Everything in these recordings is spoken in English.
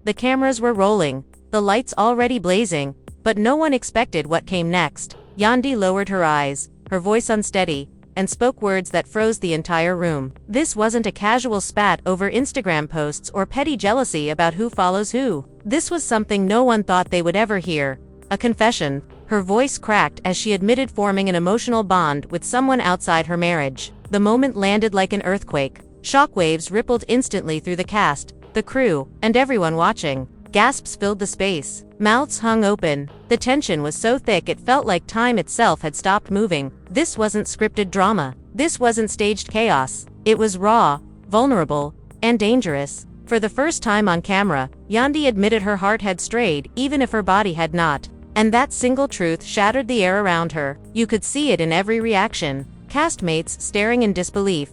The cameras were rolling, the lights already blazing, but no one expected what came next. Yandy lowered her eyes, her voice unsteady, and spoke words that froze the entire room. This wasn't a casual spat over Instagram posts or petty jealousy about who follows who. This was something no one thought they would ever hear. A confession. Her voice cracked as she admitted forming an emotional bond with someone outside her marriage. The moment landed like an earthquake. Shockwaves rippled instantly through the cast, the crew, and everyone watching. Gasps filled the space. Mouths hung open. The tension was so thick it felt like time itself had stopped moving. This wasn't scripted drama. This wasn't staged chaos. It was raw, vulnerable, and dangerous. For the first time on camera, Yandy admitted her heart had strayed, even if her body had not. And that single truth shattered the air around her. You could see it in every reaction. Castmates staring in disbelief.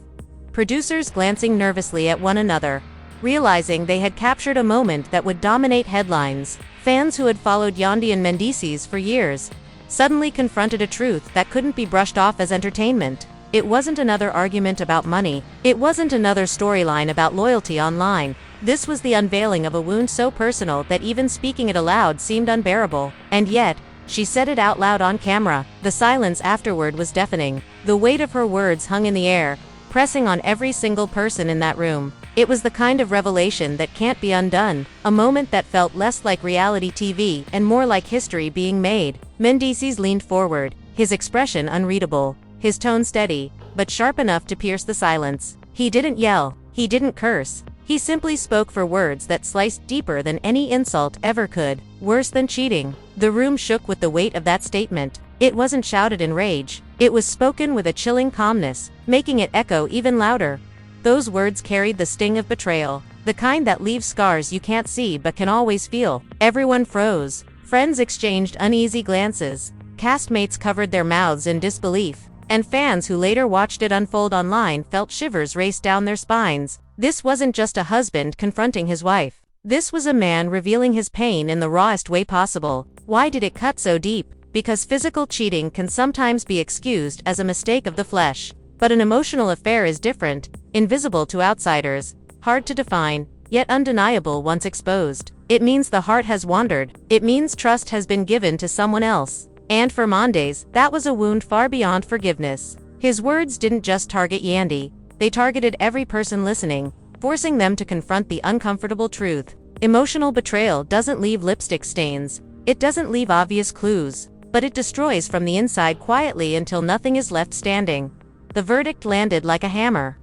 Producers glancing nervously at one another, realizing they had captured a moment that would dominate headlines. Fans who had followed Yandy and Mendeecees for years suddenly confronted a truth that couldn't be brushed off as entertainment. It wasn't another argument about money. It wasn't another storyline about loyalty online. This was the unveiling of a wound so personal that even speaking it aloud seemed unbearable. And yet, she said it out loud on camera. The silence afterward was deafening. The weight of her words hung in the air, pressing on every single person in that room. It was the kind of revelation that can't be undone, a moment that felt less like reality TV and more like history being made. Mendeecees leaned forward, his expression unreadable, his tone steady, but sharp enough to pierce the silence. He didn't yell, he didn't curse. He simply spoke for words that sliced deeper than any insult ever could. Worse than cheating. The room shook with the weight of that statement. It wasn't shouted in rage. It was spoken with a chilling calmness, making it echo even louder. Those words carried the sting of betrayal, the kind that leaves scars you can't see but can always feel. Everyone froze. Friends exchanged uneasy glances. Castmates covered their mouths in disbelief. And fans who later watched it unfold online felt shivers race down their spines. This wasn't just a husband confronting his wife. This was a man revealing his pain in the rawest way possible. Why did it cut so deep? Because physical cheating can sometimes be excused as a mistake of the flesh. But an emotional affair is different, invisible to outsiders, hard to define, yet undeniable once exposed. It means the heart has wandered. It means trust has been given to someone else. And for Mendeecees, that was a wound far beyond forgiveness. His words didn't just target Yandy. They targeted every person listening, forcing them to confront the uncomfortable truth. Emotional betrayal doesn't leave lipstick stains. It doesn't leave obvious clues. But it destroys from the inside quietly until nothing is left standing. The verdict landed like a hammer.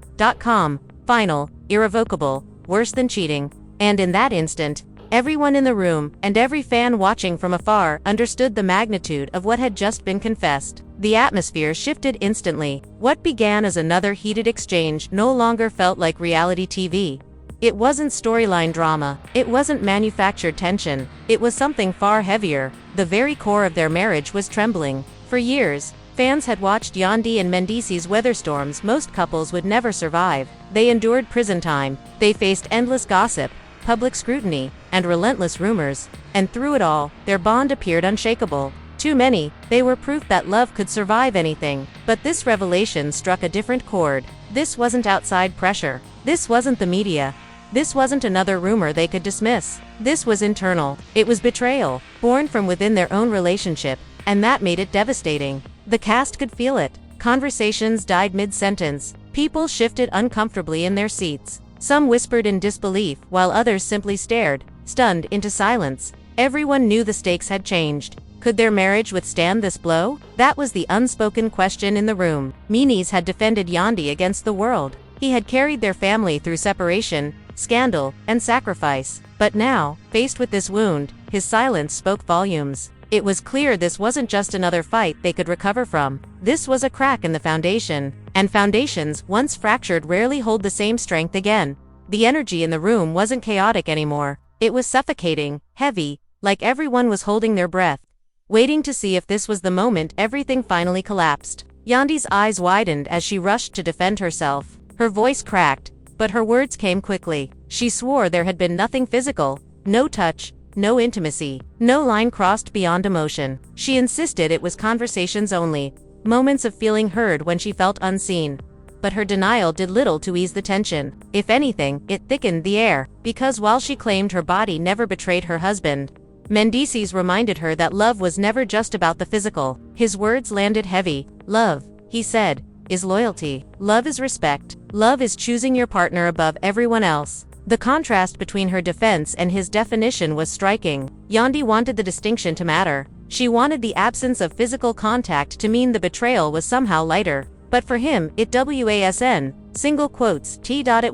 Final, irrevocable, worse than cheating. And in that instant, everyone in the room, and every fan watching from afar, understood the magnitude of what had just been confessed. The atmosphere shifted instantly. What began as another heated exchange no longer felt like reality TV. It wasn't storyline drama. It wasn't manufactured tension. It was something far heavier. The very core of their marriage was trembling. For years, fans had watched Yandy and Mendeecees weather storms most couples would never survive. They endured prison time. They faced endless gossip, public scrutiny, and relentless rumors. And through it all, their bond appeared unshakable. To many, they were proof that love could survive anything. But this revelation struck a different chord. This wasn't outside pressure. This wasn't the media. This wasn't another rumor they could dismiss. This was internal. It was betrayal, born from within their own relationship, and that made it devastating. The cast could feel it. Conversations died mid-sentence. People shifted uncomfortably in their seats. Some whispered in disbelief, while others simply stared, stunned, into silence. Everyone knew the stakes had changed. Could their marriage withstand this blow? That was the unspoken question in the room. Mendeecees had defended Yandy against the world. He had carried their family through separation, scandal, and sacrifice. But now, faced with this wound, his silence spoke volumes. It was clear this wasn't just another fight they could recover from. This was a crack in the foundation. And foundations, once fractured, rarely hold the same strength again. The energy in the room wasn't chaotic anymore. It was suffocating, heavy, like everyone was holding their breath, waiting to see if this was the moment everything finally collapsed. Yandy's eyes widened as she rushed to defend herself. Her voice cracked, but her words came quickly. She swore there had been nothing physical, no touch, no intimacy, no line crossed beyond emotion. She insisted it was conversations only, moments of feeling heard when she felt unseen. but her denial did little to ease the tension. If anything, it thickened the air, because while she claimed her body never betrayed her husband, Mendeecees reminded her that love was never just about the physical. His words landed heavy. Love, he said, is loyalty. Love is respect. Love is choosing your partner above everyone else. The contrast between her defense and his definition was striking. Yandy wanted the distinction to matter. She wanted the absence of physical contact to mean the betrayal was somehow lighter. But for him, it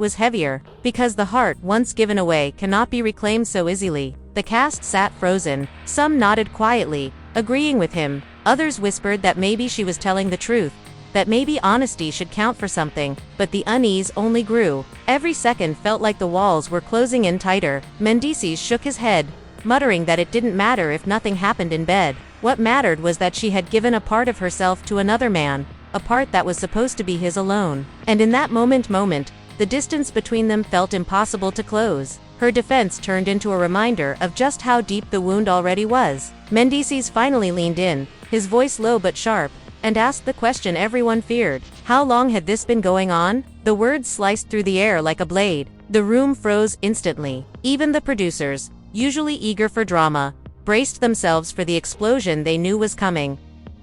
was heavier, because the heart once given away cannot be reclaimed so easily. The cast sat frozen. Some nodded quietly, agreeing with him. Others whispered that maybe she was telling the truth, that maybe honesty should count for something, but the unease only grew. Every second felt like the walls were closing in tighter. Mendeecees shook his head, muttering that it didn't matter if nothing happened in bed. What mattered was that she had given a part of herself to another man, a part that was supposed to be his alone. And in that moment, the distance between them felt impossible to close. Her defense turned into a reminder of just how deep the wound already was. Mendeecees finally leaned in, his voice low but sharp, and asked the question everyone feared. How long had this been going on? The words sliced through the air like a blade. The room froze instantly. Even the producers, usually eager for drama, braced themselves for the explosion they knew was coming.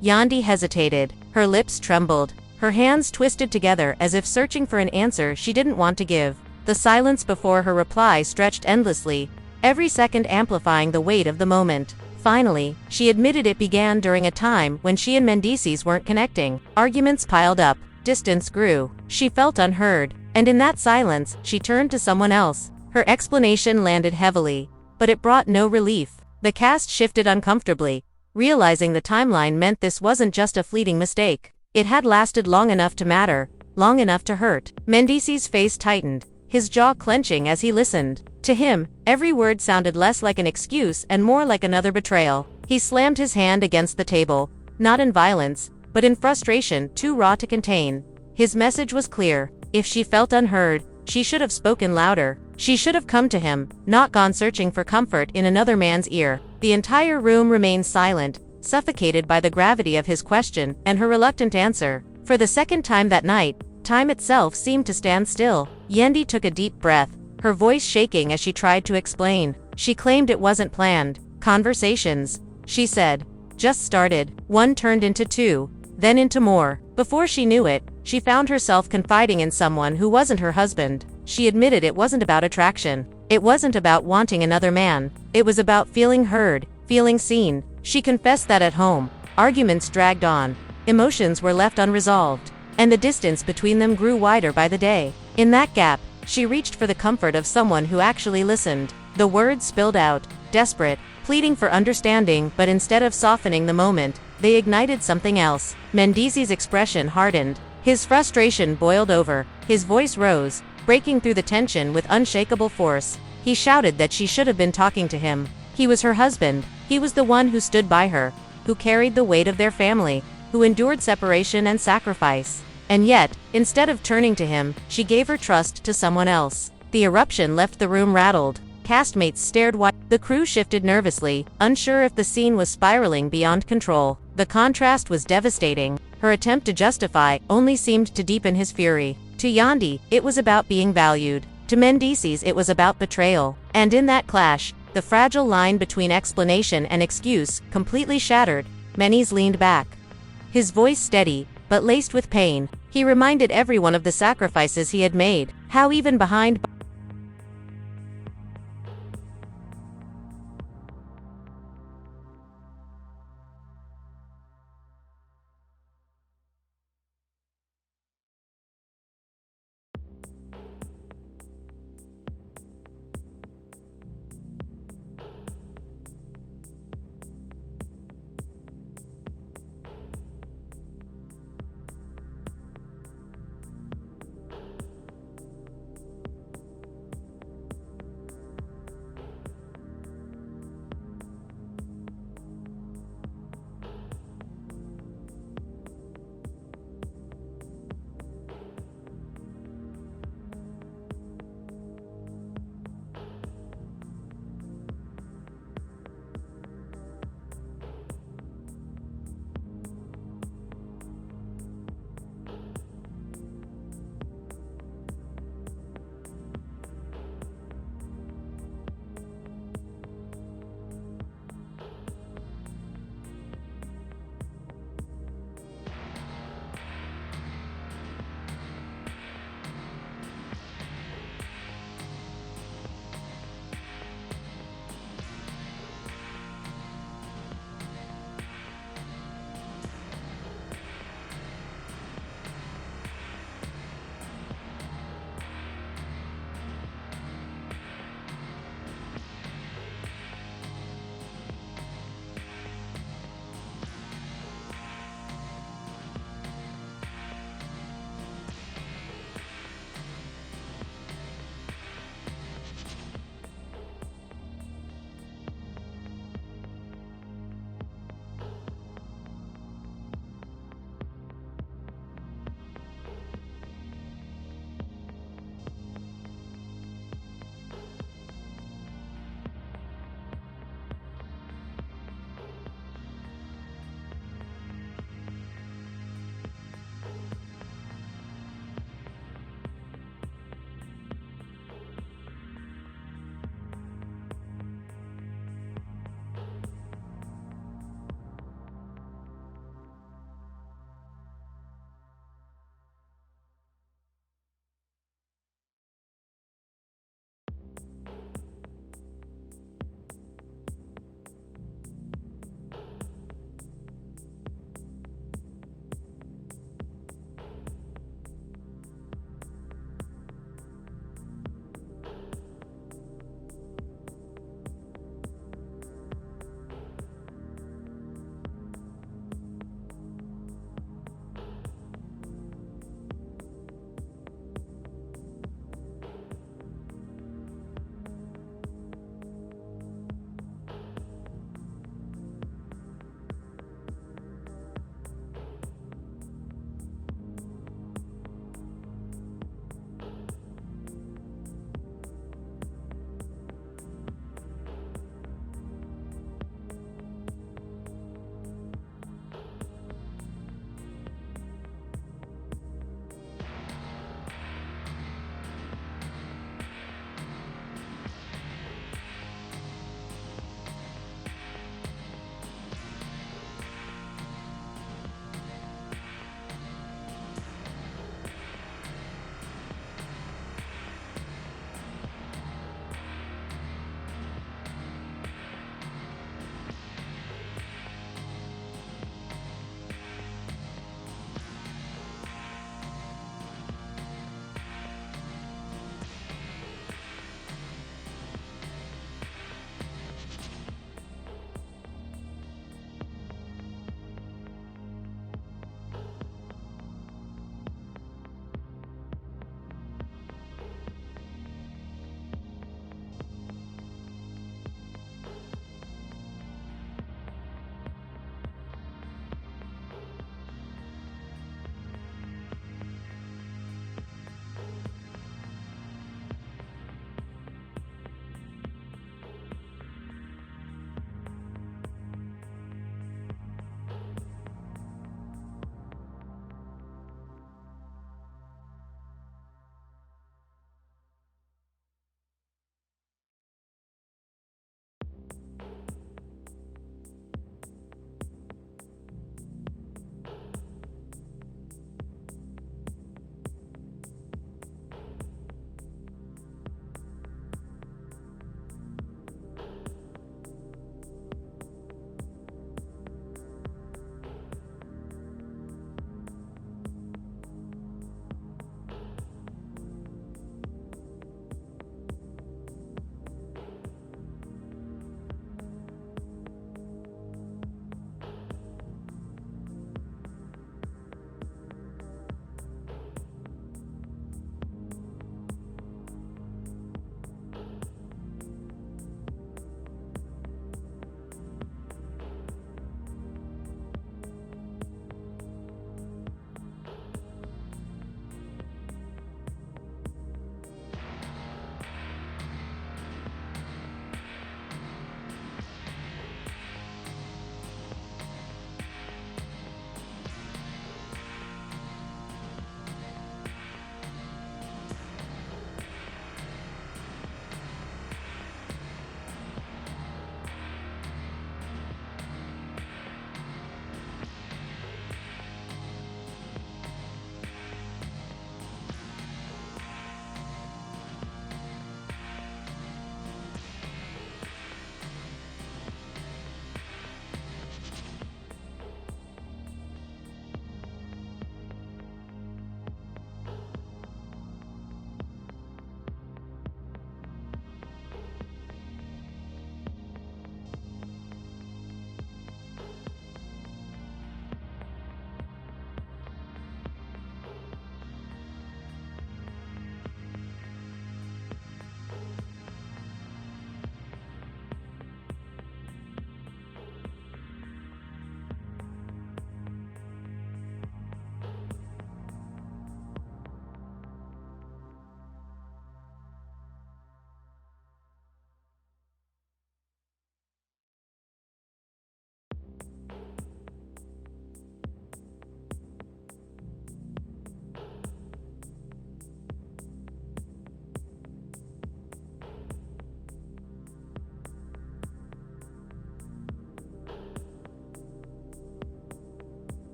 Yandy hesitated. Her lips trembled. Her hands twisted together as if searching for an answer she didn't want to give. The silence before her reply stretched endlessly, every second amplifying the weight of the moment. Finally, she admitted it began during a time when she and Mendeecees weren't connecting. Arguments piled up, distance grew. She felt unheard, and in that silence, she turned to someone else. Her explanation landed heavily, but it brought no relief. The cast shifted uncomfortably, realizing the timeline meant this wasn't just a fleeting mistake. It had lasted long enough to matter, long enough to hurt. Mendeecees' face tightened, his jaw clenching as he listened. To him, every word sounded less like an excuse and more like another betrayal. He slammed his hand against the table, not in violence, but in frustration too raw to contain. His message was clear. If she felt unheard, she should have spoken louder. She should have come to him, not gone searching for comfort in another man's ear. The entire room remained silent, suffocated by the gravity of his question and her reluctant answer. For the second time that night, time itself seemed to stand still. Yandy took a deep breath, her voice shaking as she tried to explain. She claimed it wasn't planned. Conversations, she said, just started. One turned into two, then into more. Before she knew it, she found herself confiding in someone who wasn't her husband. She admitted it wasn't about attraction. It wasn't about wanting another man. It was about feeling heard, feeling seen. She confessed that at home, arguments dragged on, emotions were left unresolved, and the distance between them grew wider by the day. In that gap, she reached for the comfort of someone who actually listened. The words spilled out, desperate, pleading for understanding, but instead of softening the moment, they ignited something else. Mendeecees' expression hardened. His frustration boiled over. His voice rose, breaking through the tension with unshakable force. He shouted that she should have been talking to him. He was her husband. He was the one who stood by her, who carried the weight of their family, who endured separation and sacrifice. And yet, instead of turning to him, she gave her trust to someone else. The eruption left the room rattled. Castmates stared wide. The crew shifted nervously, unsure if the scene was spiraling beyond control. The contrast was devastating. Her attempt to justify only seemed to deepen his fury. To Yandy, it was about being valued. To Mendeecees, it was about betrayal. And in that clash, the fragile line between explanation and excuse completely shattered. Mendeecees leaned back, his voice steady, but laced with pain. He reminded everyone of the sacrifices he had made, how even behind